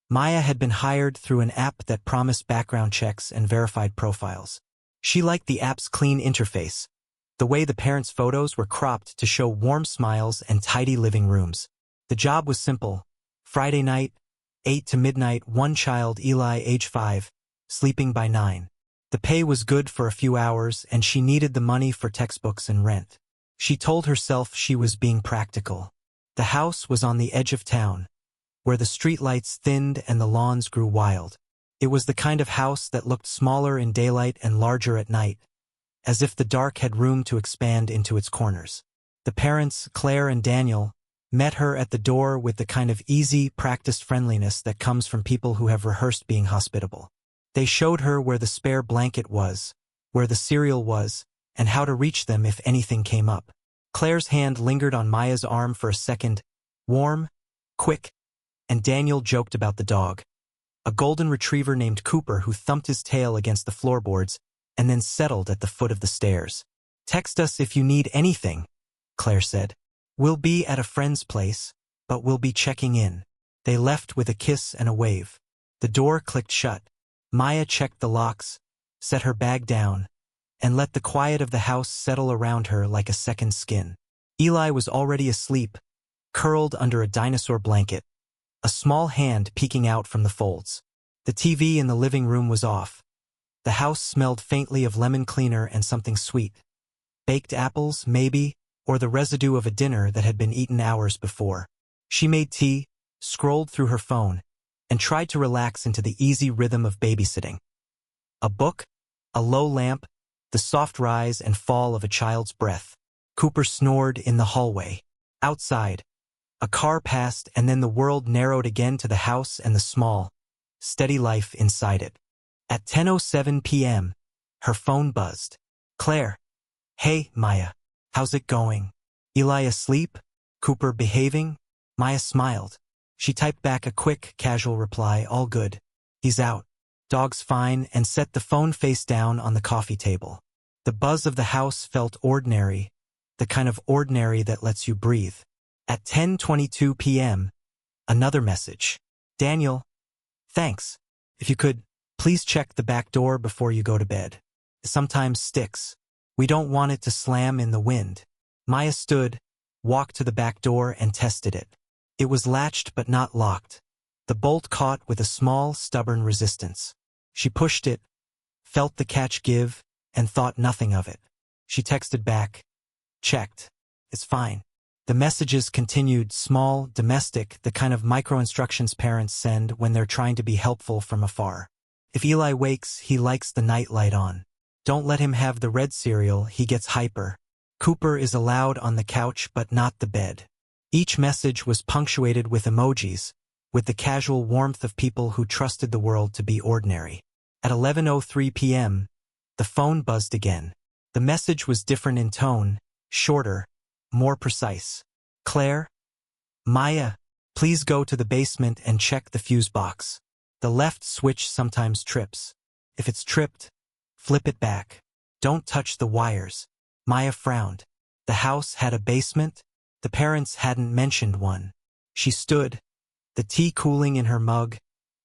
Maya had been hired through an app that promised background checks and verified profiles. She liked the app's clean interface, the way the parents' photos were cropped to show warm smiles and tidy living rooms. The job was simple. Friday night, 8 to midnight, one child, Eli, age 5, sleeping by 9. The pay was good for a few hours, and she needed the money for textbooks and rent. She told herself she was being practical. The house was on the edge of town, where the streetlights thinned and the lawns grew wild. It was the kind of house that looked smaller in daylight and larger at night, as if the dark had room to expand into its corners. The parents, Claire and Daniel, met her at the door with the kind of easy, practiced friendliness that comes from people who have rehearsed being hospitable. They showed her where the spare blanket was, where the cereal was, and how to reach them if anything came up. Claire's hand lingered on Maya's arm for a second, warm, quick, and Daniel joked about the dog, a golden retriever named Cooper who thumped his tail against the floorboards and then settled at the foot of the stairs. "Text us if you need anything," Claire said. "We'll be at a friend's place, but we'll be checking in." They left with a kiss and a wave. The door clicked shut. Maya checked the locks, set her bag down, and let the quiet of the house settle around her like a second skin. Eli was already asleep, curled under a dinosaur blanket, a small hand peeking out from the folds. The TV in the living room was off. The house smelled faintly of lemon cleaner and something sweet. Baked apples, maybe, or the residue of a dinner that had been eaten hours before. She made tea, scrolled through her phone, and tried to relax into the easy rhythm of babysitting. A book, a low lamp, the soft rise and fall of a child's breath. Cooper snored in the hallway. Outside, a car passed, and then the world narrowed again to the house and the small, steady life inside it. At 10:07 p.m., her phone buzzed. "Claire." "Hey, Maya. How's it going?" "Eli asleep? Cooper behaving?" Maya smiled. She typed back a quick, casual reply, "All good. He's out. Dog's fine," and set the phone face down on the coffee table. The buzz of the house felt ordinary, the kind of ordinary that lets you breathe. At 10:22 p.m., another message. "Daniel, thanks. If you could, please check the back door before you go to bed. It sometimes sticks. We don't want it to slam in the wind." Maya stood, walked to the back door, and tested it. It was latched but not locked. The bolt caught with a small, stubborn resistance. She pushed it, felt the catch give, and thought nothing of it. She texted back, "Checked. It's fine." The messages continued, small, domestic, the kind of micro-instructions parents send when they're trying to be helpful from afar. "If Eli wakes, he likes the night light on. Don't let him have the red cereal, he gets hyper. Cooper is allowed on the couch but not the bed." Each message was punctuated with emojis, with the casual warmth of people who trusted the world to be ordinary. At 11:03 p.m., the phone buzzed again. The message was different in tone, shorter, more precise. "Claire? Maya, please go to the basement and check the fuse box. The left switch sometimes trips. If it's tripped, flip it back. Don't touch the wires." Maya frowned. The house had a basement? The parents hadn't mentioned one. She stood, the tea cooling in her mug,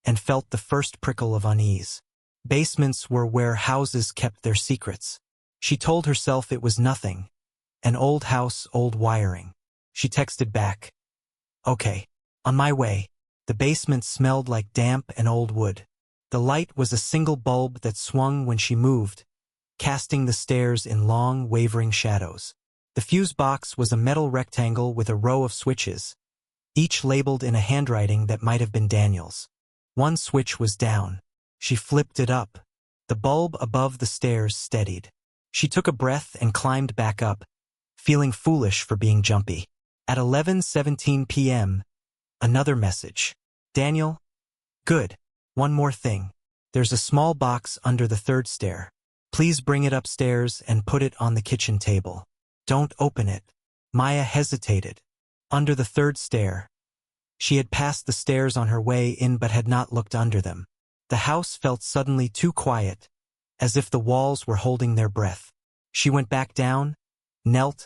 and felt the first prickle of unease. Basements were where houses kept their secrets. She told herself it was nothing. An old house, old wiring. She texted back, "Okay, on my way." The basement smelled like damp and old wood. The light was a single bulb that swung when she moved, casting the stairs in long, wavering shadows. The fuse box was a metal rectangle with a row of switches, each labeled in a handwriting that might have been Daniel's. One switch was down. She flipped it up. The bulb above the stairs steadied. She took a breath and climbed back up, feeling foolish for being jumpy. At 11:17 p.m., another message. "Daniel? Good. One more thing. There's a small box under the third stair. Please bring it upstairs and put it on the kitchen table. Don't open it." Maya hesitated. Under the third stair. She had passed the stairs on her way in but had not looked under them. The house felt suddenly too quiet, as if the walls were holding their breath. She went back down, knelt,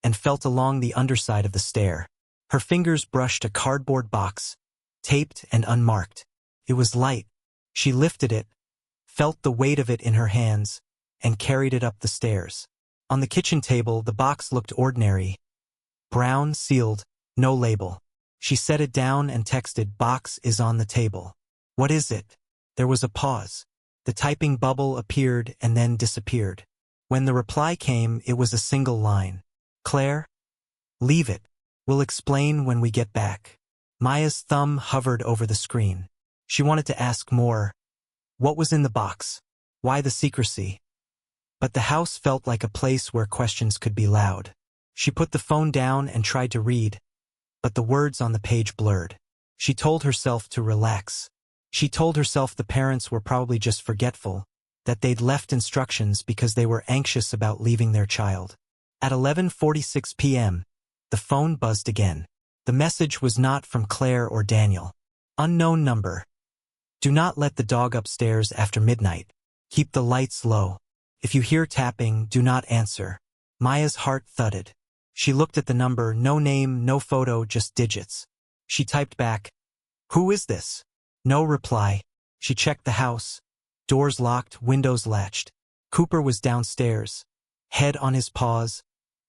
and felt along the underside of the stair. Her fingers brushed a cardboard box, taped and unmarked. It was light. She lifted it, felt the weight of it in her hands, and carried it up the stairs. On the kitchen table, the box looked ordinary. Brown, sealed, no label. She set it down and texted, "Box is on the table." "What is it?" There was a pause. The typing bubble appeared and then disappeared. When the reply came, it was a single line. "Claire? Leave it. We'll explain when we get back." Maya's thumb hovered over the screen. She wanted to ask more. What was in the box? Why the secrecy? But the house felt like a place where questions could be loud. She put the phone down and tried to read, but the words on the page blurred. She told herself to relax. She told herself the parents were probably just forgetful, that they'd left instructions because they were anxious about leaving their child. At 11:46 p.m., the phone buzzed again. The message was not from Claire or Daniel. Unknown number. "Do not let the dog upstairs after midnight. Keep the lights low. If you hear tapping, do not answer." Maya's heart thudded. She looked at the number, no name, no photo, just digits. She typed back, "Who is this?" No reply. She checked the house. Doors locked, windows latched. Cooper was downstairs, head on his paws,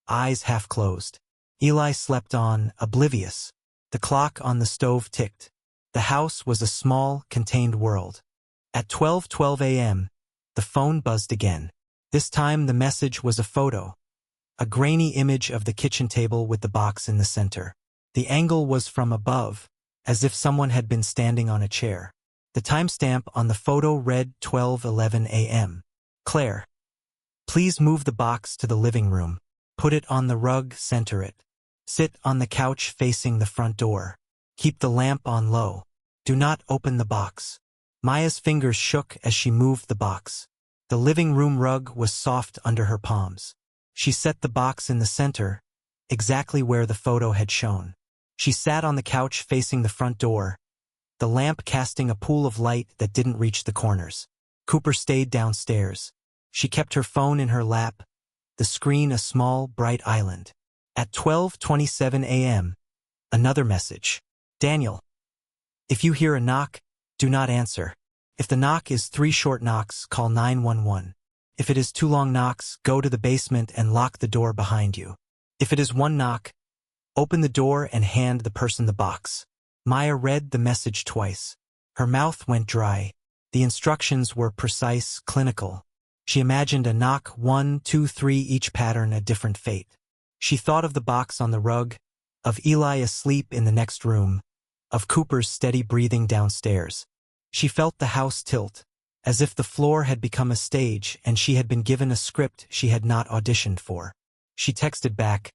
eyes half closed. Eli slept on, oblivious. The clock on the stove ticked. The house was a small, contained world. At 12:12 a.m., the phone buzzed again. This time the message was a photo. A grainy image of the kitchen table with the box in the center. The angle was from above, as if someone had been standing on a chair. The timestamp on the photo read 12:11 a.m. "Claire, please move the box to the living room. Put it on the rug, center it. Sit on the couch facing the front door. Keep the lamp on low. Do not open the box." Maya's fingers shook as she moved the box. The living room rug was soft under her palms. She set the box in the center, exactly where the photo had shown. She sat on the couch facing the front door, the lamp casting a pool of light that didn't reach the corners. Cooper stayed downstairs. She kept her phone in her lap, the screen a small, bright island. At 12:27 a.m., another message. "Daniel, if you hear a knock, do not answer. If the knock is 3 short knocks, call 911. If it is 2 long knocks, go to the basement and lock the door behind you. If it is 1 knock, open the door and hand the person the box." Maya read the message twice. Her mouth went dry. The instructions were precise, clinical. She imagined a knock, 1, 2, 3, each pattern a different fate. She thought of the box on the rug, of Eli asleep in the next room, of Cooper's steady breathing downstairs. She felt the house tilt, as if the floor had become a stage and she had been given a script she had not auditioned for. She texted back,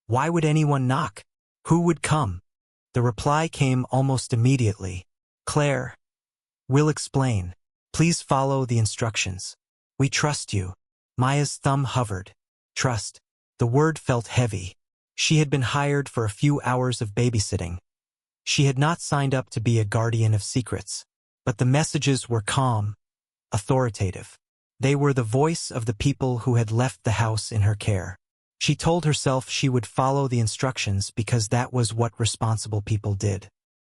"Why would anyone knock? Who would come?" The reply came almost immediately. "Claire, we'll explain. Please follow the instructions. We trust you." Maya's thumb hovered. Trust. The word felt heavy. She had been hired for a few hours of babysitting. She had not signed up to be a guardian of secrets. But the messages were calm, authoritative. They were the voice of the people who had left the house in her care. She told herself she would follow the instructions because that was what responsible people did.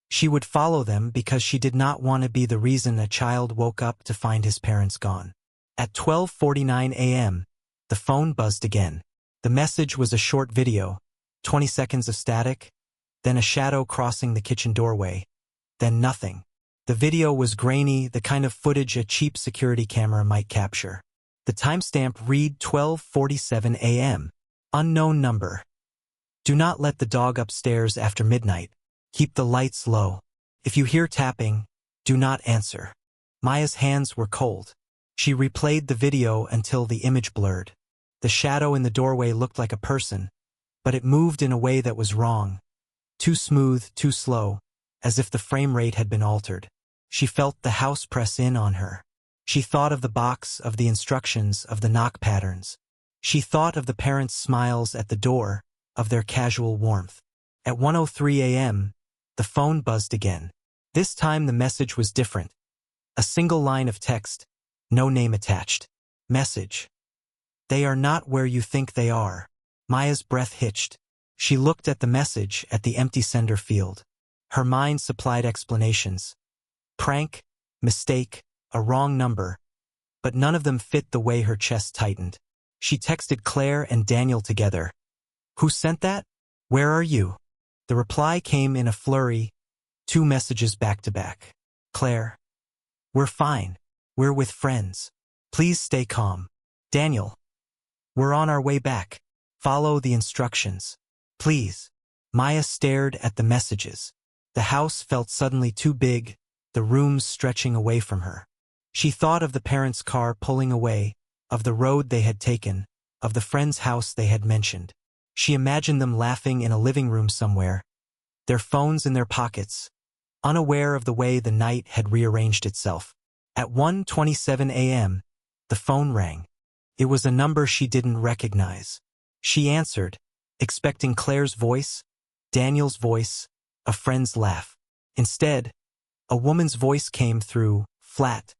She would follow them because she did not want to be the reason a child woke up to find his parents gone. At 12:49 a.m., the phone buzzed again. The message was a short video, 20 seconds of static, then a shadow crossing the kitchen doorway, then nothing. The video was grainy, the kind of footage a cheap security camera might capture. The timestamp read 12:47 a.m. Unknown number. "Do not let the dog upstairs after midnight. Keep the lights low. If you hear tapping, do not answer." Maya's hands were cold. She replayed the video until the image blurred. The shadow in the doorway looked like a person, but it moved in a way that was wrong. Too smooth, too slow, as if the frame rate had been altered. She felt the house press in on her. She thought of the box, of the instructions, of the knock patterns. She thought of the parents' smiles at the door, of their casual warmth. At 1:03 a.m., the phone buzzed again. This time the message was different. A single line of text, no name attached. Message. "They are not where you think they are." Maya's breath hitched. She looked at the message, at the empty sender field. Her mind supplied explanations. Prank, mistake, a wrong number. But none of them fit the way her chest tightened. She texted Claire and Daniel together. Who sent that? Where are you? The reply came in a flurry, 2 messages back to back. Claire. We're fine. We're with friends. Please stay calm. Daniel. We're on our way back. Follow the instructions. Please. Maya stared at the messages. The house felt suddenly too big, the rooms stretching away from her. She thought of the parents' car pulling away, of the road they had taken, of the friend's house they had mentioned. She imagined them laughing in a living room somewhere, their phones in their pockets, unaware of the way the night had rearranged itself. At 1:27 a.m., the phone rang. It was a number she didn't recognize. She answered, expecting Claire's voice, Daniel's voice, a friend's laugh. Instead, a woman's voice came through, flat,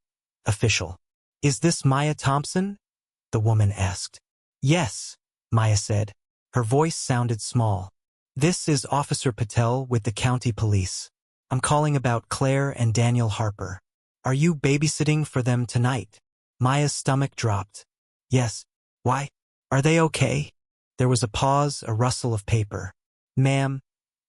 official. Is this Maya Thompson? The woman asked. Yes, Maya said. Her voice sounded small. This is Officer Patel with the county police. I'm calling about Claire and Daniel Harper. Are you babysitting for them tonight? Maya's stomach dropped. Yes. Why? Are they okay? There was a pause, a rustle of paper. Ma'am,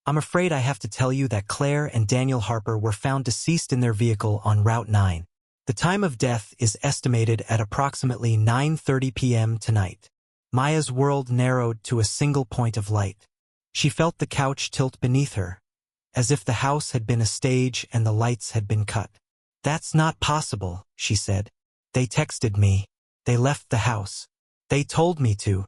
I'm afraid I have to tell you that Claire and Daniel Harper were found deceased in their vehicle on Route 9. The time of death is estimated at approximately 9:30 p.m. tonight. Maya's world narrowed to a single point of light. She felt the couch tilt beneath her, as if the house had been a stage and the lights had been cut. That's not possible, she said. They texted me. They left the house. They told me to.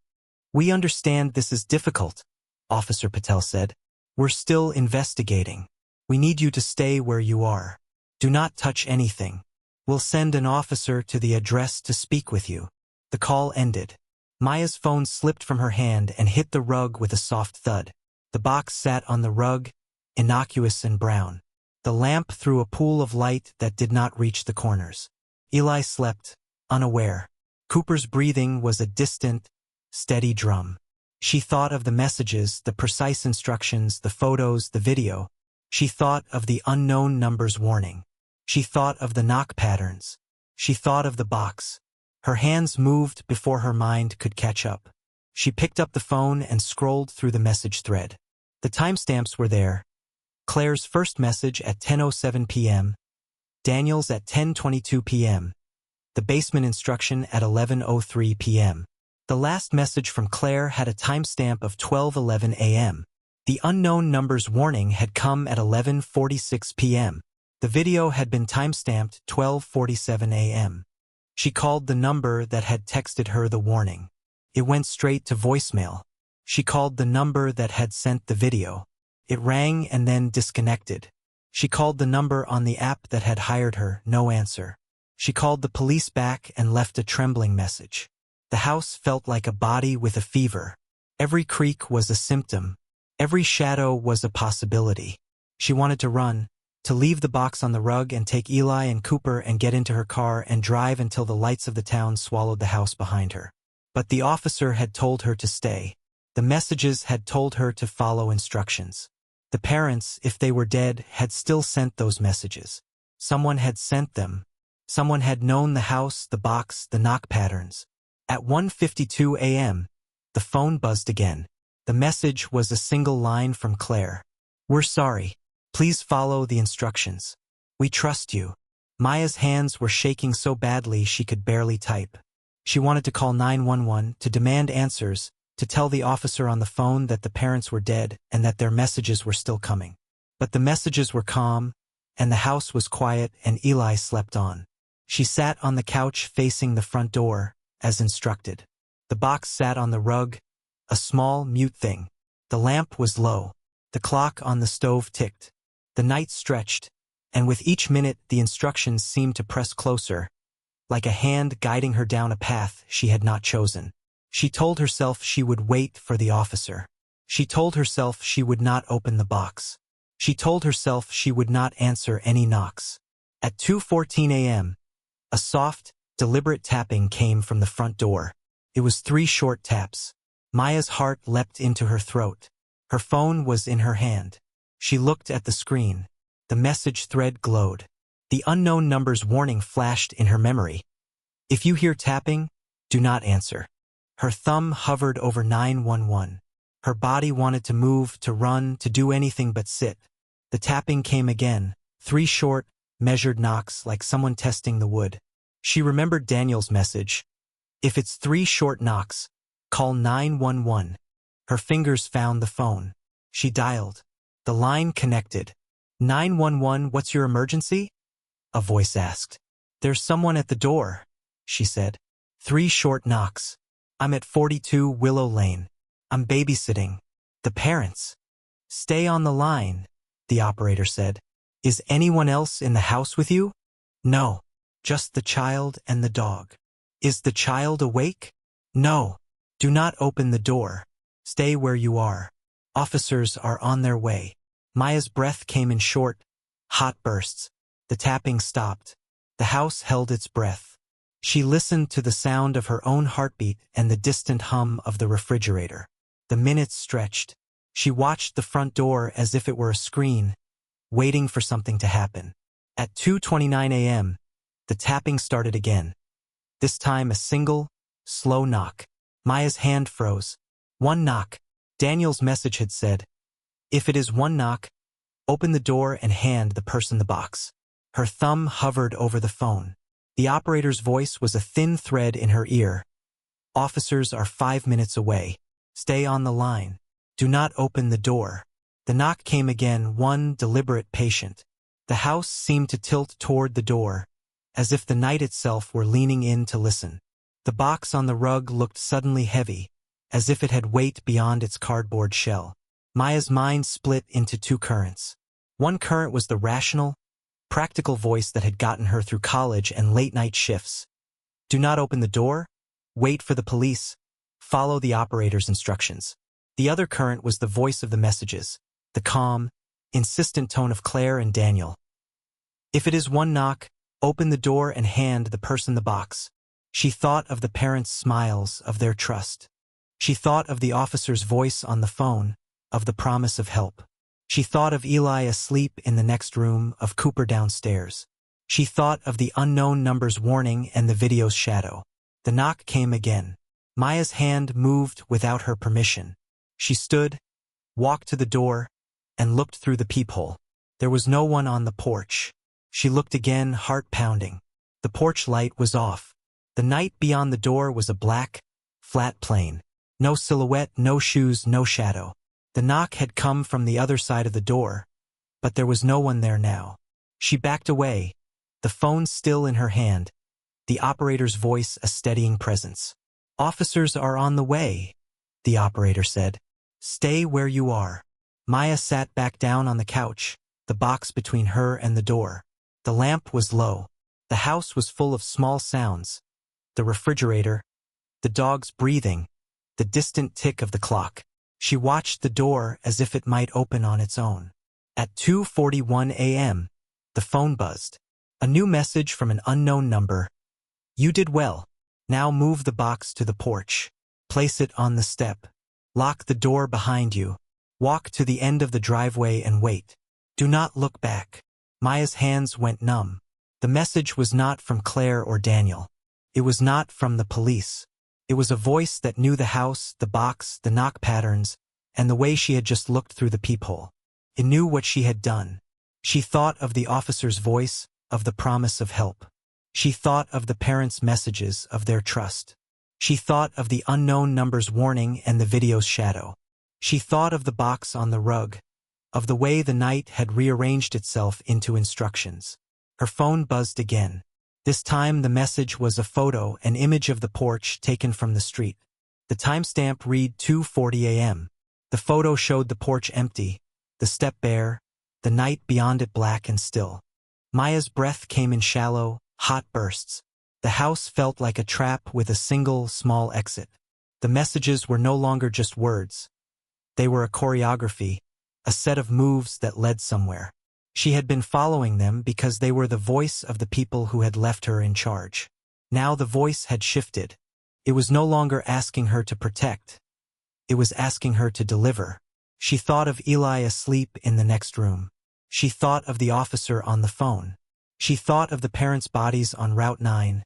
We understand this is difficult, Officer Patel said. We're still investigating. We need you to stay where you are. Do not touch anything. We'll send an officer to the address to speak with you. The call ended. Maya's phone slipped from her hand and hit the rug with a soft thud. The box sat on the rug, innocuous and brown. The lamp threw a pool of light that did not reach the corners. Eli slept, unaware. Cooper's breathing was a distant, steady drum. She thought of the messages, the precise instructions, the photos, the video. She thought of the unknown numbers warning. She thought of the knock patterns. She thought of the box. Her hands moved before her mind could catch up. She picked up the phone and scrolled through the message thread. The timestamps were there. Claire's first message at 10:07 p.m., Daniel's at 10:22 p.m., the basement instruction at 11:03 p.m. The last message from Claire had a timestamp of 12:11 a.m. The unknown numbers warning had come at 11:46 p.m. The video had been timestamped 12:47 a.m. She called the number that had texted her the warning. It went straight to voicemail. She called the number that had sent the video. It rang and then disconnected. She called the number on the app that had hired her, no answer. She called the police back and left a trembling message. The house felt like a body with a fever. Every creak was a symptom. Every shadow was a possibility. She wanted to run, to leave the box on the rug and take Eli and Cooper and get into her car and drive until the lights of the town swallowed the house behind her. But the officer had told her to stay. The messages had told her to follow instructions. The parents, if they were dead, had still sent those messages. Someone had sent them. Someone had known the house, the box, the knock patterns. At 1:52 a.m., the phone buzzed again. The message was a single line from Claire. We're sorry. Please follow the instructions. We trust you. Maya's hands were shaking so badly she could barely type. She wanted to call 911 to demand answers, to tell the officer on the phone that the parents were dead and that their messages were still coming. But the messages were calm, and the house was quiet, and Eli slept on. She sat on the couch facing the front door, as instructed. The box sat on the rug, a small, mute thing. The lamp was low. The clock on the stove ticked. The night stretched, and with each minute the instructions seemed to press closer, like a hand guiding her down a path she had not chosen. She told herself she would wait for the officer. She told herself she would not open the box. She told herself she would not answer any knocks. At 2:14 a.m., a soft, deliberate tapping came from the front door. It was 3 short taps. Maya's heart leapt into her throat. Her phone was in her hand. She looked at the screen. The message thread glowed. The unknown number's warning flashed in her memory. If you hear tapping, do not answer. Her thumb hovered over 911. Her body wanted to move, to run, to do anything but sit. The tapping came again, 3 short, measured knocks like someone testing the wood. She remembered Daniel's message. If it's 3 short knocks, call 911. Her fingers found the phone. She dialed. The line connected. 911, what's your emergency? A voice asked. There's someone at the door, she said. 3 short knocks. I'm at 42 Willow Lane. I'm babysitting. The parents. Stay on the line, the operator said. Is anyone else in the house with you? No, just the child and the dog. Is the child awake? No. Do not open the door. Stay where you are. Officers are on their way. Maya's breath came in short, hot bursts. The tapping stopped. The house held its breath. She listened to the sound of her own heartbeat and the distant hum of the refrigerator. The minutes stretched. She watched the front door as if it were a screen, waiting for something to happen. At 2:29 a.m., the tapping started again. This time a single, slow knock. Maya's hand froze. 1 knock. Daniel's message had said, if it is 1 knock, open the door and hand the person the box. Her thumb hovered over the phone. The operator's voice was a thin thread in her ear. Officers are 5 minutes away. Stay on the line. Do not open the door. The knock came again, one deliberate patient. The house seemed to tilt toward the door, as if the night itself were leaning in to listen. The box on the rug looked suddenly heavy, as if it had weight beyond its cardboard shell. Maya's mind split into 2 currents. One current was the rational, practical voice that had gotten her through college and late-night shifts. Do not open the door. Wait for the police. Follow the operator's instructions. The other current was the voice of the messages, the calm, insistent tone of Claire and Daniel. If it is 1 knock, open the door and hand the person the box. She thought of the parents' smiles, of their trust. She thought of the officer's voice on the phone, of the promise of help. She thought of Eli asleep in the next room, of Cooper downstairs. She thought of the unknown number's warning and the video's shadow. The knock came again. Maya's hand moved without her permission. She stood, walked to the door, and looked through the peephole. There was no one on the porch. She looked again, heart pounding. The porch light was off. The night beyond the door was a black, flat plain. No silhouette, no shoes, no shadow. The knock had come from the other side of the door, but there was no one there now. She backed away, the phone still in her hand, the operator's voice a steadying presence. Officers are on the way, the operator said. Stay where you are. Maya sat back down on the couch, the box between her and the door. The lamp was low. The house was full of small sounds. The refrigerator, the dog's breathing, the distant tick of the clock. She watched the door as if it might open on its own. At 2:41 a.m., the phone buzzed. A new message from an unknown number. You did well. Now move the box to the porch. Place it on the step. Lock the door behind you. Walk to the end of the driveway and wait. Do not look back. Maya's hands went numb. The message was not from Claire or Daniel. It was not from the police. It was a voice that knew the house, the box, the knock patterns, and the way she had just looked through the peephole. It knew what she had done. She thought of the officer's voice, of the promise of help. She thought of the parents' messages, of their trust. She thought of the unknown number's warning and the video's shadow. She thought of the box on the rug, of the way the night had rearranged itself into instructions. Her phone buzzed again. This time the message was a photo, an image of the porch taken from the street. The timestamp read 2:40 a.m. The photo showed the porch empty, the step bare, the night beyond it black and still. Maya's breath came in shallow, hot bursts. The house felt like a trap with a single, small exit. The messages were no longer just words. They were a choreography, a set of moves that led somewhere. She had been following them because they were the voice of the people who had left her in charge. Now the voice had shifted. It was no longer asking her to protect. It was asking her to deliver. She thought of Eli asleep in the next room. She thought of the officer on the phone. She thought of the parents' bodies on Route 9,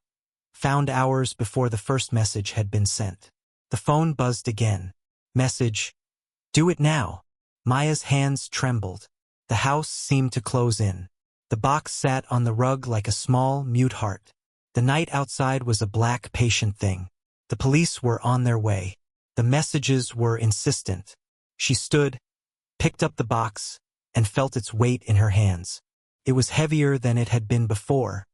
found hours before the first message had been sent. The phone buzzed again. Message, "Do it now." Maya's hands trembled. The house seemed to close in. The box sat on the rug like a small, mute heart. The night outside was a black, patient thing. The police were on their way. The messages were insistent. She stood, picked up the box, and felt its weight in her hands. It was heavier than it had been before,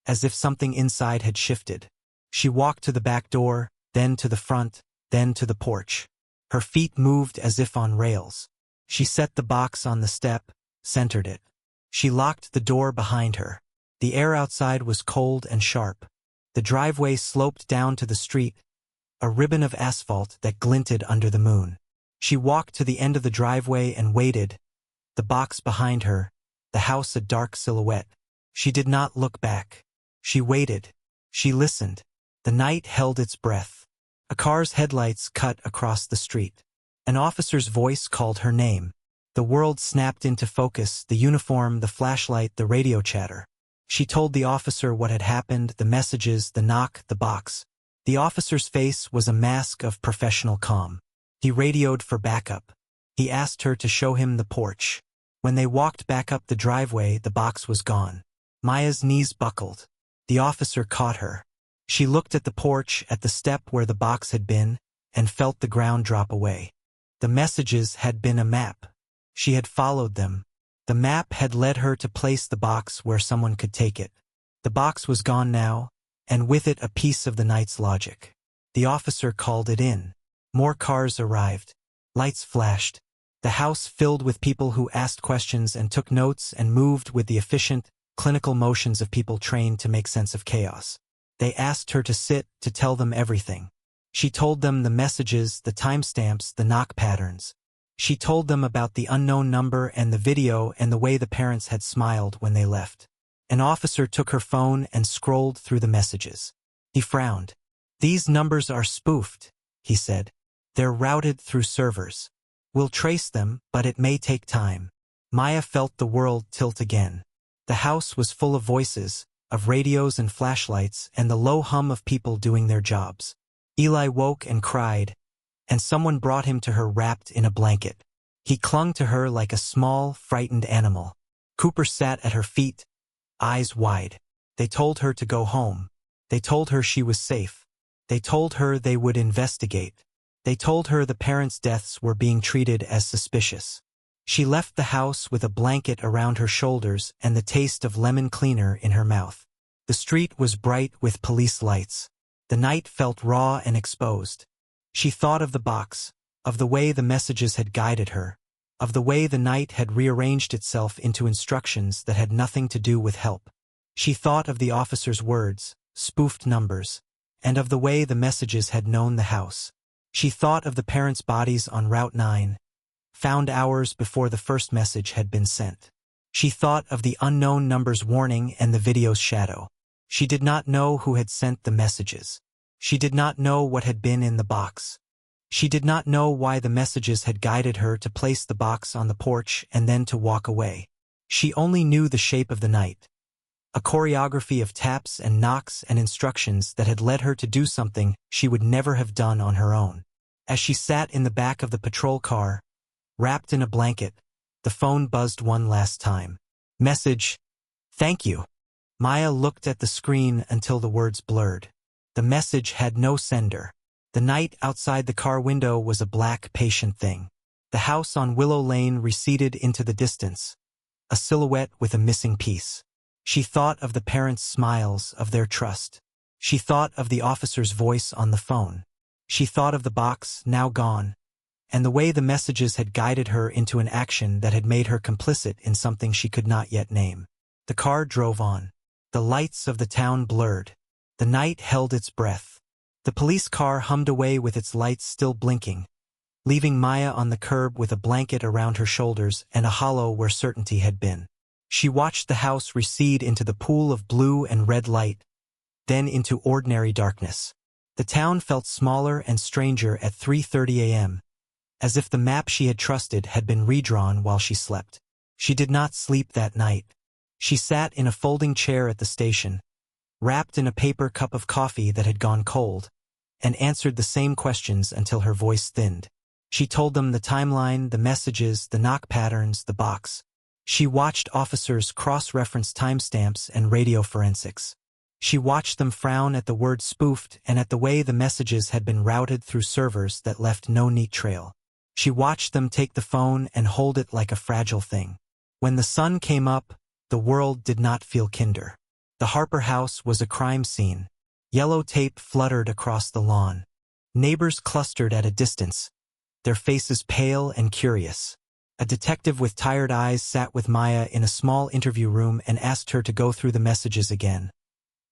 as if something inside had shifted. She walked to the back door, then to the front, then to the porch. Her feet moved as if on rails. She set the box on the step, centered it. She locked the door behind her. The air outside was cold and sharp. The driveway sloped down to the street, a ribbon of asphalt that glinted under the moon. She walked to the end of the driveway and waited, the box behind her, the house a dark silhouette. She did not look back. She waited. She listened. The night held its breath. A car's headlights cut across the street. An officer's voice called her name. The world snapped into focus, the uniform, the flashlight, the radio chatter. She told the officer what had happened, the messages, the knock, the box. The officer's face was a mask of professional calm. He radioed for backup. He asked her to show him the porch. When they walked back up the driveway, the box was gone. Maya's knees buckled. The officer caught her. She looked at the porch, at the step where the box had been, and felt the ground drop away. The messages had been a map. She had followed them. The map had led her to place the box where someone could take it. The box was gone now, and with it a piece of the night's logic. The officer called it in. More cars arrived. Lights flashed. The house filled with people who asked questions and took notes and moved with the efficient, clinical motions of people trained to make sense of chaos. They asked her to sit, to tell them everything. She told them the messages, the timestamps, the knock patterns. She told them about the unknown number and the video and the way the parents had smiled when they left. An officer took her phone and scrolled through the messages. He frowned. "These numbers are spoofed," he said. "They're routed through servers. We'll trace them, but it may take time." Maya felt the world tilt again. The house was full of voices, of radios and flashlights, and the low hum of people doing their jobs. Eli woke and cried, and someone brought him to her wrapped in a blanket. He clung to her like a small, frightened animal. Cooper sat at her feet, eyes wide. They told her to go home. They told her she was safe. They told her they would investigate. They told her the parents' deaths were being treated as suspicious. She left the house with a blanket around her shoulders and the taste of lemon cleaner in her mouth. The street was bright with police lights. The night felt raw and exposed. She thought of the box, of the way the messages had guided her, of the way the night had rearranged itself into instructions that had nothing to do with help. She thought of the officer's words, spoofed numbers, and of the way the messages had known the house. She thought of the parents' bodies on Route 9, found hours before the first message had been sent. She thought of the unknown number's warning and the video's shadow. She did not know who had sent the messages. She did not know what had been in the box. She did not know why the messages had guided her to place the box on the porch and then to walk away. She only knew the shape of the night, a choreography of taps and knocks and instructions that had led her to do something she would never have done on her own. As she sat in the back of the patrol car, wrapped in a blanket, the phone buzzed one last time. Message, "Thank you." Maya looked at the screen until the words blurred. The message had no sender. The night outside the car window was a black, patient thing. The house on Willow Lane receded into the distance, a silhouette with a missing piece. She thought of the parents' smiles, of their trust. She thought of the officer's voice on the phone. She thought of the box, now gone, and the way the messages had guided her into an action that had made her complicit in something she could not yet name. The car drove on. The lights of the town blurred. The night held its breath. The police car hummed away with its lights still blinking, leaving Maya on the curb with a blanket around her shoulders and a hollow where certainty had been. She watched the house recede into the pool of blue and red light, then into ordinary darkness. The town felt smaller and stranger at 3:30 a.m., as if the map she had trusted had been redrawn while she slept. She did not sleep that night. She sat in a folding chair at the station, wrapped in a paper cup of coffee that had gone cold, and answered the same questions until her voice thinned. She told them the timeline, the messages, the knock patterns, the box. She watched officers cross-reference timestamps and radio forensics. She watched them frown at the word spoofed and at the way the messages had been routed through servers that left no neat trail. She watched them take the phone and hold it like a fragile thing. When the sun came up, the world did not feel kinder. The Harper house was a crime scene. Yellow tape fluttered across the lawn. Neighbors clustered at a distance, their faces pale and curious. A detective with tired eyes sat with Maya in a small interview room and asked her to go through the messages again.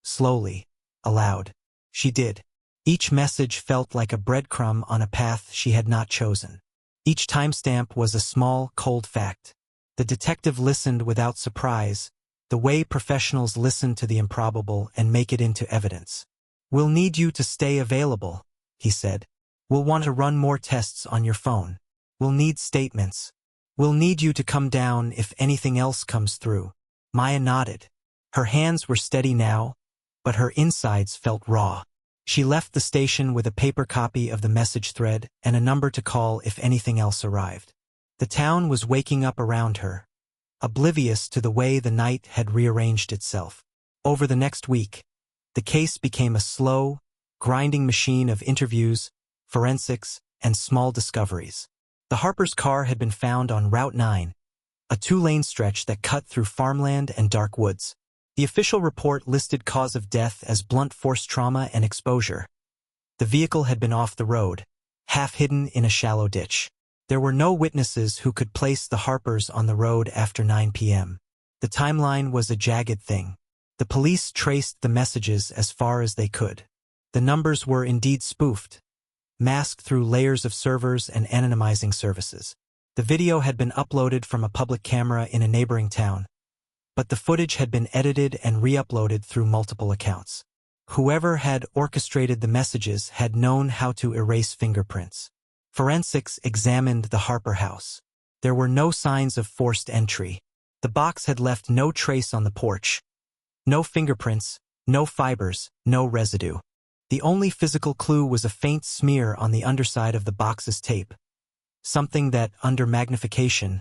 Slowly, aloud. She did. Each message felt like a breadcrumb on a path she had not chosen. Each timestamp was a small, cold fact. The detective listened without surprise, the way professionals listen to the improbable and make it into evidence. "We'll need you to stay available," he said. "We'll want to run more tests on your phone. We'll need statements. We'll need you to come down if anything else comes through." Maya nodded. Her hands were steady now, but her insides felt raw. She left the station with a paper copy of the message thread and a number to call if anything else arrived. The town was waking up around her, oblivious to the way the night had rearranged itself. Over the next week, the case became a slow, grinding machine of interviews, forensics, and small discoveries. The Harper's car had been found on Route 9, a 2-lane stretch that cut through farmland and dark woods. The official report listed cause of death as blunt force trauma and exposure. The vehicle had been off the road, half hidden in a shallow ditch. There were no witnesses who could place the Harpers on the road after 9 p.m. The timeline was a jagged thing. The police traced the messages as far as they could. The numbers were indeed spoofed, masked through layers of servers and anonymizing services. The video had been uploaded from a public camera in a neighboring town, but the footage had been edited and re-uploaded through multiple accounts. Whoever had orchestrated the messages had known how to erase fingerprints. Forensics examined the Harper house. There were no signs of forced entry. The box had left no trace on the porch. No fingerprints, no fibers, no residue. The only physical clue was a faint smear on the underside of the box's tape, something that, under magnification,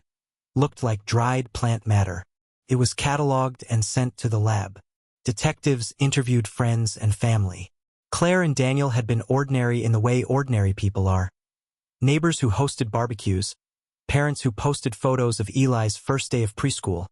looked like dried plant matter. It was cataloged and sent to the lab. Detectives interviewed friends and family. Claire and Daniel had been ordinary in the way ordinary people are. Neighbors who hosted barbecues, parents who posted photos of Eli's first day of preschool,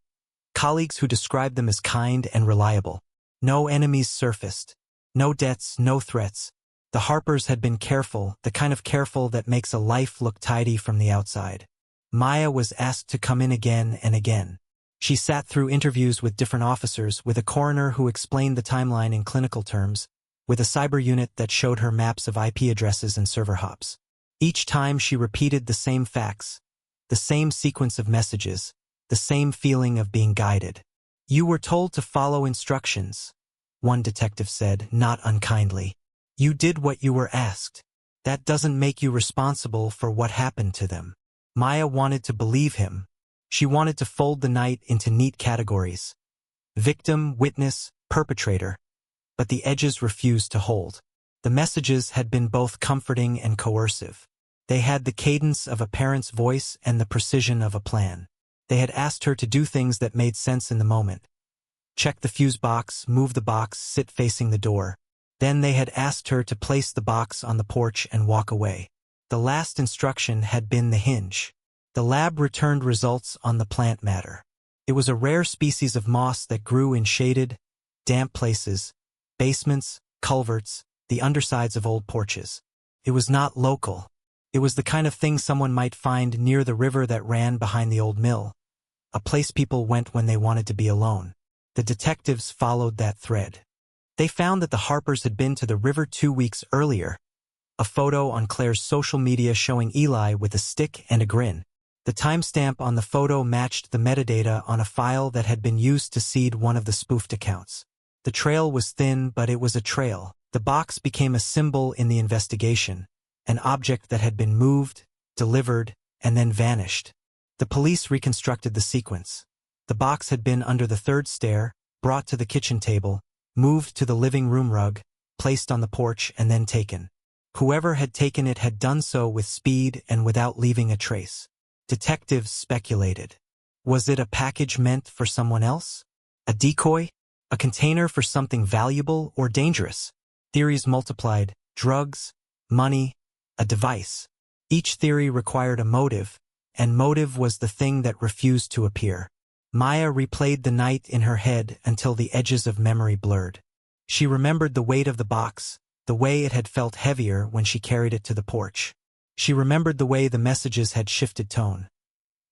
colleagues who described them as kind and reliable. No enemies surfaced. No debts, no threats. The Harpers had been careful, the kind of careful that makes a life look tidy from the outside. Maya was asked to come in again and again. She sat through interviews with different officers, with a coroner who explained the timeline in clinical terms, with a cyber unit that showed her maps of IP addresses and server hops. Each time she repeated the same facts, the same sequence of messages, the same feeling of being guided. "You were told to follow instructions," one detective said, not unkindly. "You did what you were asked. That doesn't make you responsible for what happened to them." Maya wanted to believe him. She wanted to fold the night into neat categories: victim, witness, perpetrator. But the edges refused to hold. The messages had been both comforting and coercive. They had the cadence of a parent's voice and the precision of a plan. They had asked her to do things that made sense in the moment. Check the fuse box, move the box, sit facing the door. Then they had asked her to place the box on the porch and walk away. The last instruction had been the hinge. The lab returned results on the plant matter. It was a rare species of moss that grew in shaded, damp places, basements, culverts, the undersides of old porches. It was not local. It was the kind of thing someone might find near the river that ran behind the old mill, a place people went when they wanted to be alone. The detectives followed that thread. They found that the Harpers had been to the river 2 weeks earlier. A photo on Claire's social media showing Eli with a stick and a grin. The timestamp on the photo matched the metadata on a file that had been used to seed one of the spoofed accounts. The trail was thin, but it was a trail. The box became a symbol in the investigation, an object that had been moved, delivered, and then vanished. The police reconstructed the sequence. The box had been under the third stair, brought to the kitchen table, moved to the living room rug, placed on the porch, and then taken. Whoever had taken it had done so with speed and without leaving a trace. Detectives speculated. Was it a package meant for someone else? A decoy? A container for something valuable or dangerous? Theories multiplied: drugs, money, a device. Each theory required a motive, and motive was the thing that refused to appear. Maya replayed the night in her head until the edges of memory blurred. She remembered the weight of the box, the way it had felt heavier when she carried it to the porch. She remembered the way the messages had shifted tone.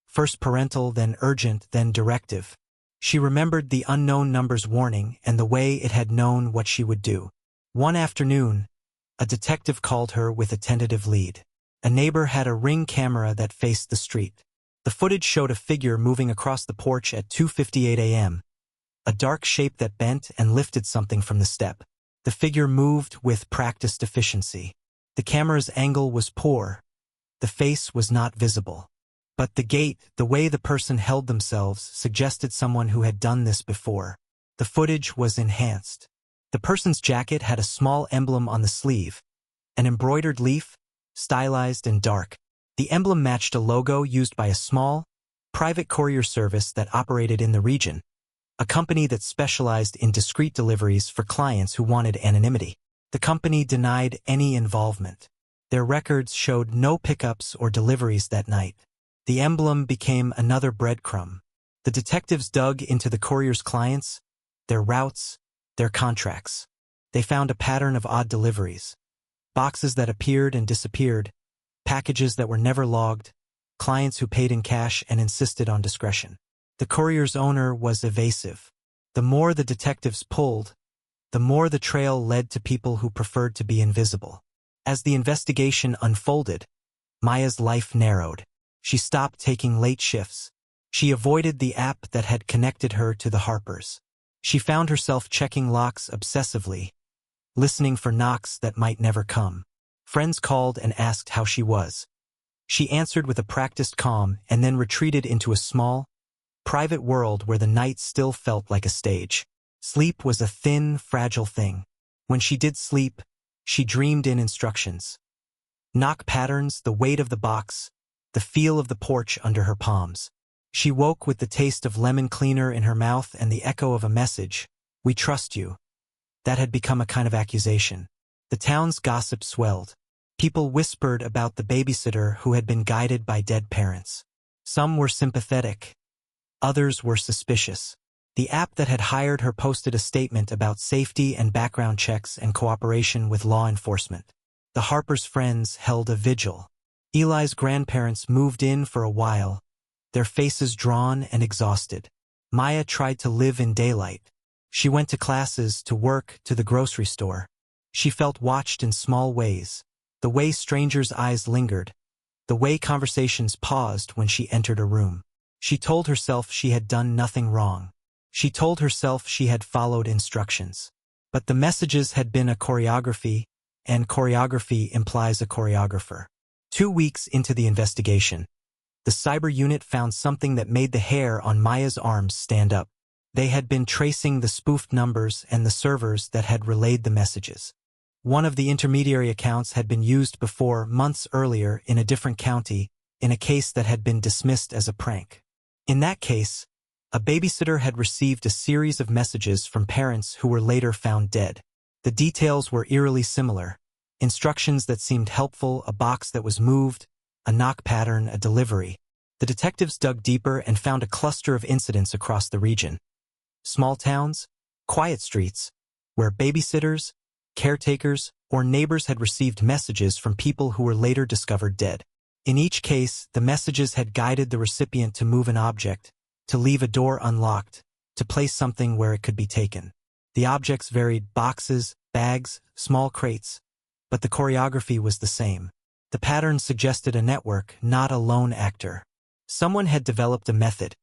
First parental, then urgent, then directive. She remembered the unknown number's warning and the way it had known what she would do. One afternoon, a detective called her with a tentative lead. A neighbor had a Ring camera that faced the street. The footage showed a figure moving across the porch at 2:58 a.m., a dark shape that bent and lifted something from the step. The figure moved with practiced efficiency. The camera's angle was poor. The face was not visible. But the gait, the way the person held themselves, suggested someone who had done this before. The footage was enhanced. The person's jacket had a small emblem on the sleeve, an embroidered leaf, stylized and dark. The emblem matched a logo used by a small, private courier service that operated in the region, a company that specialized in discreet deliveries for clients who wanted anonymity. The company denied any involvement. Their records showed no pickups or deliveries that night. The emblem became another breadcrumb. The detectives dug into the courier's clients, their routes, their contracts. They found a pattern of odd deliveries. Boxes that appeared and disappeared, packages that were never logged, clients who paid in cash and insisted on discretion. The courier's owner was evasive. The more the detectives pulled, the more the trail led to people who preferred to be invisible. As the investigation unfolded, Maya's life narrowed. She stopped taking late shifts. She avoided the app that had connected her to the Harpers. She found herself checking locks obsessively, listening for knocks that might never come. Friends called and asked how she was. She answered with a practiced calm and then retreated into a small, private world where the night still felt like a stage. Sleep was a thin, fragile thing. When she did sleep, she dreamed in instructions. Knock patterns, the weight of the box, the feel of the porch under her palms. She woke with the taste of lemon cleaner in her mouth and the echo of a message, "We trust you." That had become a kind of accusation. The town's gossip swelled. People whispered about the babysitter who had been guided by dead parents. Some were sympathetic. Others were suspicious. The app that had hired her posted a statement about safety and background checks and cooperation with law enforcement. The Harpers' friends held a vigil. Eli's grandparents moved in for a while, their faces drawn and exhausted. Maya tried to live in daylight. She went to classes, to work, to the grocery store. She felt watched in small ways. The way strangers' eyes lingered. The way conversations paused when she entered a room. She told herself she had done nothing wrong. She told herself she had followed instructions. But the messages had been a choreography, and choreography implies a choreographer. 2 weeks into the investigation, the cyber unit found something that made the hair on Maya's arms stand up. They had been tracing the spoofed numbers and the servers that had relayed the messages. One of the intermediary accounts had been used before, months earlier, in a different county, in a case that had been dismissed as a prank. In that case, a babysitter had received a series of messages from parents who were later found dead. The details were eerily similar. Instructions that seemed helpful, a box that was moved, a knock pattern, a delivery. The detectives dug deeper and found a cluster of incidents across the region. Small towns, quiet streets, where babysitters, caretakers, or neighbors had received messages from people who were later discovered dead. In each case, the messages had guided the recipient to move an object, to leave a door unlocked, to place something where it could be taken. The objects varied: boxes, bags, small crates. But the choreography was the same. The pattern suggested a network, not a lone actor. Someone had developed a method.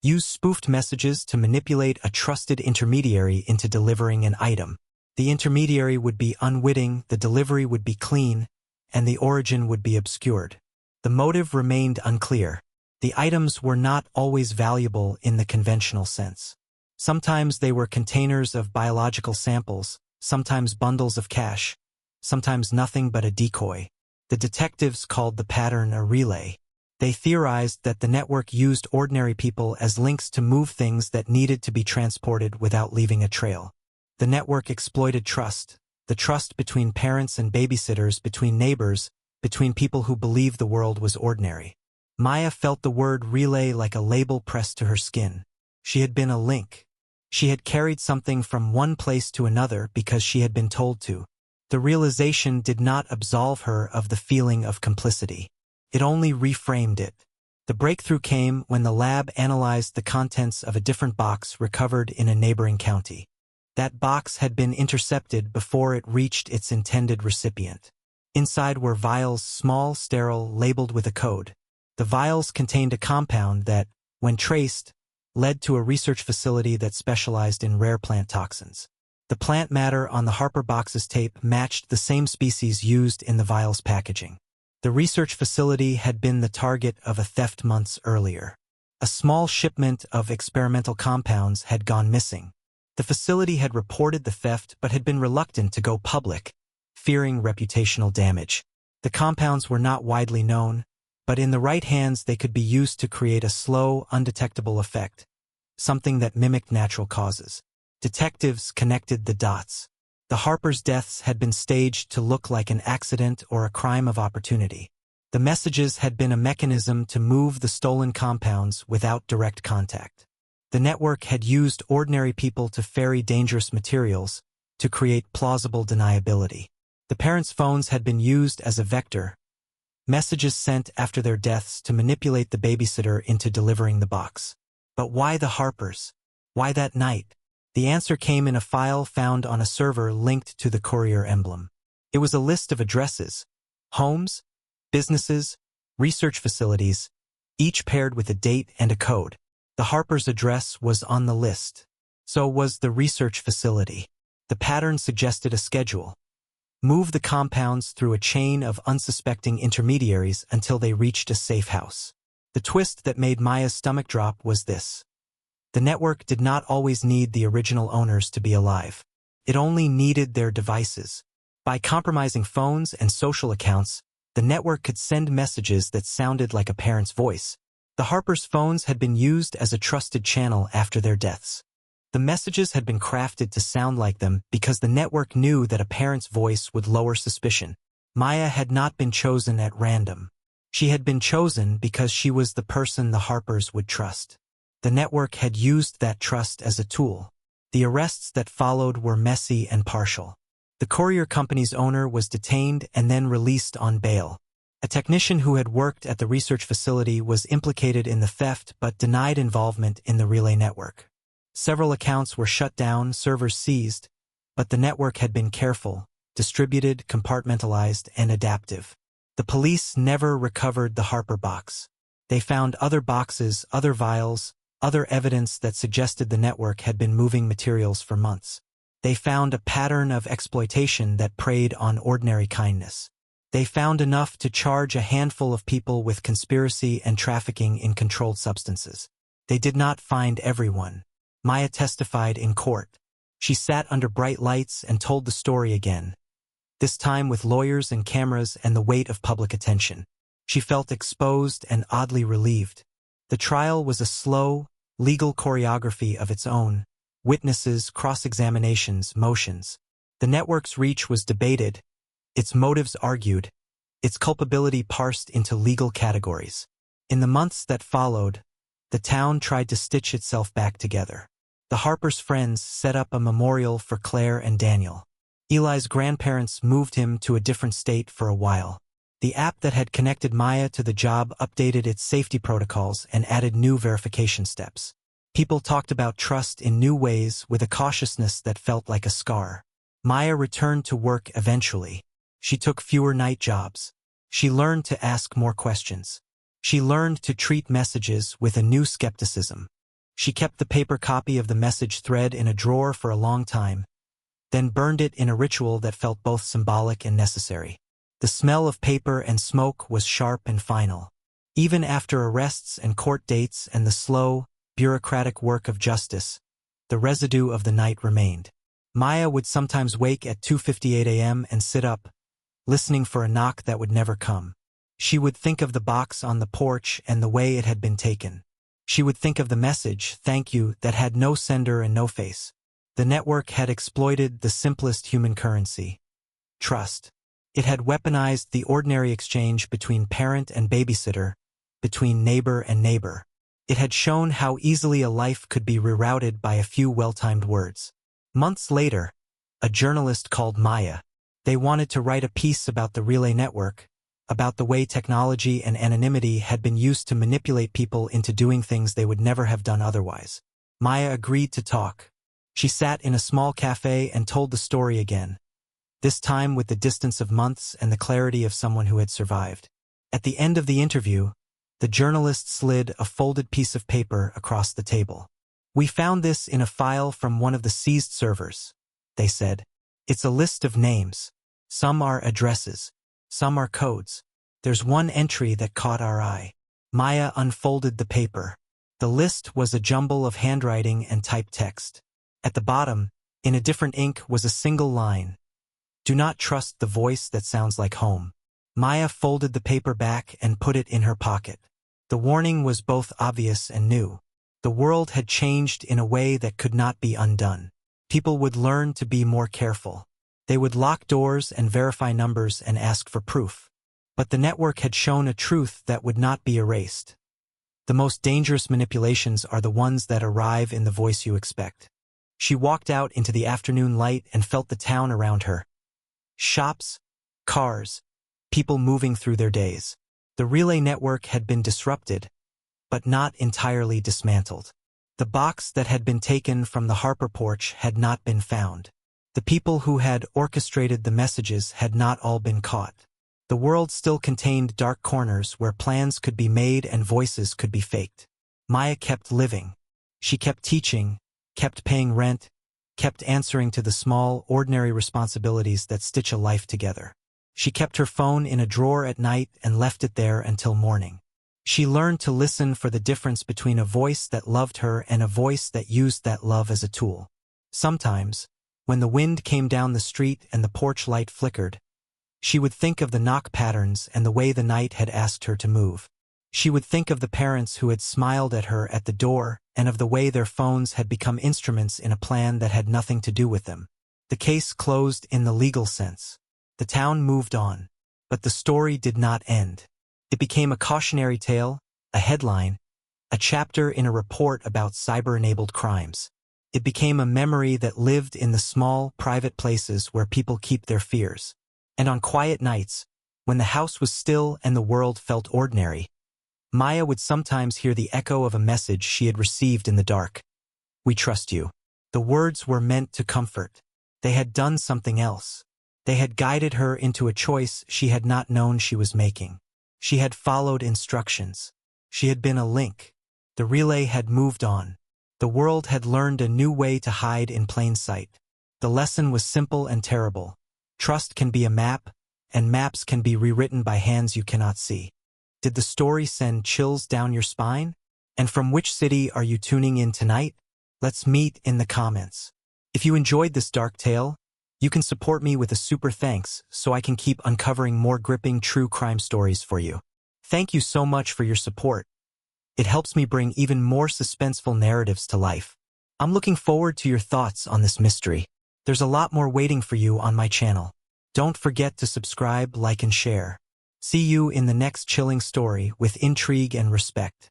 Use spoofed messages to manipulate a trusted intermediary into delivering an item. The intermediary would be unwitting, the delivery would be clean, and the origin would be obscured. The motive remained unclear. The items were not always valuable in the conventional sense. Sometimes they were containers of biological samples, sometimes bundles of cash, sometimes nothing but a decoy. The detectives called the pattern a relay. They theorized that the network used ordinary people as links to move things that needed to be transported without leaving a trail. The network exploited trust, the trust between parents and babysitters, between neighbors, between people who believed the world was ordinary. Maya felt the word relay like a label pressed to her skin. She had been a link. She had carried something from one place to another because she had been told to. The realization did not absolve her of the feeling of complicity. It only reframed it. The breakthrough came when the lab analyzed the contents of a different box recovered in a neighboring county. That box had been intercepted before it reached its intended recipient. Inside were vials, small, sterile, labeled with a code. The vials contained a compound that, when traced, led to a research facility that specialized in rare plant toxins. The plant matter on the Harper box's tape matched the same species used in the vial's packaging. The research facility had been the target of a theft months earlier. A small shipment of experimental compounds had gone missing. The facility had reported the theft but had been reluctant to go public, fearing reputational damage. The compounds were not widely known, but in the right hands they could be used to create a slow, undetectable effect, something that mimicked natural causes. Detectives connected the dots. The Harpers' deaths had been staged to look like an accident or a crime of opportunity. The messages had been a mechanism to move the stolen compounds without direct contact. The network had used ordinary people to ferry dangerous materials, to create plausible deniability. The parents' phones had been used as a vector, messages sent after their deaths to manipulate the babysitter into delivering the box. But why the Harpers? Why that night? The answer came in a file found on a server linked to the courier emblem. It was a list of addresses, homes, businesses, research facilities, each paired with a date and a code. The Harpers' address was on the list. So was the research facility. The pattern suggested a schedule. Move the compounds through a chain of unsuspecting intermediaries until they reached a safe house. The twist that made Maya's stomach drop was this. The network did not always need the original owners to be alive. It only needed their devices. By compromising phones and social accounts, the network could send messages that sounded like a parent's voice. The Harpers' phones had been used as a trusted channel after their deaths. The messages had been crafted to sound like them because the network knew that a parent's voice would lower suspicion. Maya had not been chosen at random. She had been chosen because she was the person the Harpers would trust. The network had used that trust as a tool. The arrests that followed were messy and partial. The courier company's owner was detained and then released on bail. A technician who had worked at the research facility was implicated in the theft but denied involvement in the relay network. Several accounts were shut down, servers seized, but the network had been careful, distributed, compartmentalized, and adaptive. The police never recovered the Harper box. They found other boxes, other vials, other evidence that suggested the network had been moving materials for months. They found a pattern of exploitation that preyed on ordinary kindness. They found enough to charge a handful of people with conspiracy and trafficking in controlled substances. They did not find everyone. Maya testified in court. She sat under bright lights and told the story again, this time with lawyers and cameras and the weight of public attention. She felt exposed and oddly relieved. The trial was a slow, legal choreography of its own, witnesses, cross-examinations, motions. The network's reach was debated, its motives argued, its culpability parsed into legal categories. In the months that followed, the town tried to stitch itself back together. The Harpers' friends set up a memorial for Claire and Daniel. Eli's grandparents moved him to a different state for a while. The app that had connected Maya to the job updated its safety protocols and added new verification steps. People talked about trust in new ways with a cautiousness that felt like a scar. Maya returned to work eventually. She took fewer night jobs. She learned to ask more questions. She learned to treat messages with a new skepticism. She kept the paper copy of the message thread in a drawer for a long time, then burned it in a ritual that felt both symbolic and necessary. The smell of paper and smoke was sharp and final. Even after arrests and court dates and the slow, bureaucratic work of justice, the residue of the night remained. Maya would sometimes wake at 2:58 a.m. and sit up, listening for a knock that would never come. She would think of the box on the porch and the way it had been taken. She would think of the message, "Thank you," that had no sender and no face. The network had exploited the simplest human currency: trust. It had weaponized the ordinary exchange between parent and babysitter, between neighbor and neighbor. It had shown how easily a life could be rerouted by a few well-timed words. Months later, a journalist called Maya. They wanted to write a piece about the relay network, about the way technology and anonymity had been used to manipulate people into doing things they would never have done otherwise. Maya agreed to talk. She sat in a small cafe and told the story again, this time with the distance of months and the clarity of someone who had survived. At the end of the interview, the journalist slid a folded piece of paper across the table. "We found this in a file from one of the seized servers," they said. "It's a list of names. Some are addresses. Some are codes. There's one entry that caught our eye." Maya unfolded the paper. The list was a jumble of handwriting and typed text. At the bottom, in a different ink, was a single line: "Do not trust the voice that sounds like home." Maya folded the paper back and put it in her pocket. The warning was both obvious and new. The world had changed in a way that could not be undone. People would learn to be more careful. They would lock doors and verify numbers and ask for proof. But the network had shown a truth that would not be erased. The most dangerous manipulations are the ones that arrive in the voice you expect. She walked out into the afternoon light and felt the town around her. Shops, cars, people moving through their days. The relay network had been disrupted, but not entirely dismantled. The box that had been taken from the Harper porch had not been found. The people who had orchestrated the messages had not all been caught. The world still contained dark corners where plans could be made and voices could be faked. Maya kept living. She kept teaching, kept paying rent, kept answering to the small, ordinary responsibilities that stitch a life together. She kept her phone in a drawer at night and left it there until morning. She learned to listen for the difference between a voice that loved her and a voice that used that love as a tool. Sometimes, when the wind came down the street and the porch light flickered, she would think of the knock patterns and the way the night had asked her to move. She would think of the parents who had smiled at her at the door and of the way their phones had become instruments in a plan that had nothing to do with them. The case closed in the legal sense. The town moved on, but the story did not end. It became a cautionary tale, a headline, a chapter in a report about cyber-enabled crimes. It became a memory that lived in the small, private places where people keep their fears. And on quiet nights, when the house was still and the world felt ordinary, Maya would sometimes hear the echo of a message she had received in the dark. "We trust you." The words were meant to comfort. They had done something else. They had guided her into a choice she had not known she was making. She had followed instructions. She had been a link. The relay had moved on. The world had learned a new way to hide in plain sight. The lesson was simple and terrible. Trust can be a map, and maps can be rewritten by hands you cannot see. Did the story send chills down your spine? And from which city are you tuning in tonight? Let's meet in the comments. If you enjoyed this dark tale, you can support me with a super thanks so I can keep uncovering more gripping true crime stories for you. Thank you so much for your support. It helps me bring even more suspenseful narratives to life. I'm looking forward to your thoughts on this mystery. There's a lot more waiting for you on my channel. Don't forget to subscribe, like, and share. See you in the next chilling story with intrigue and respect.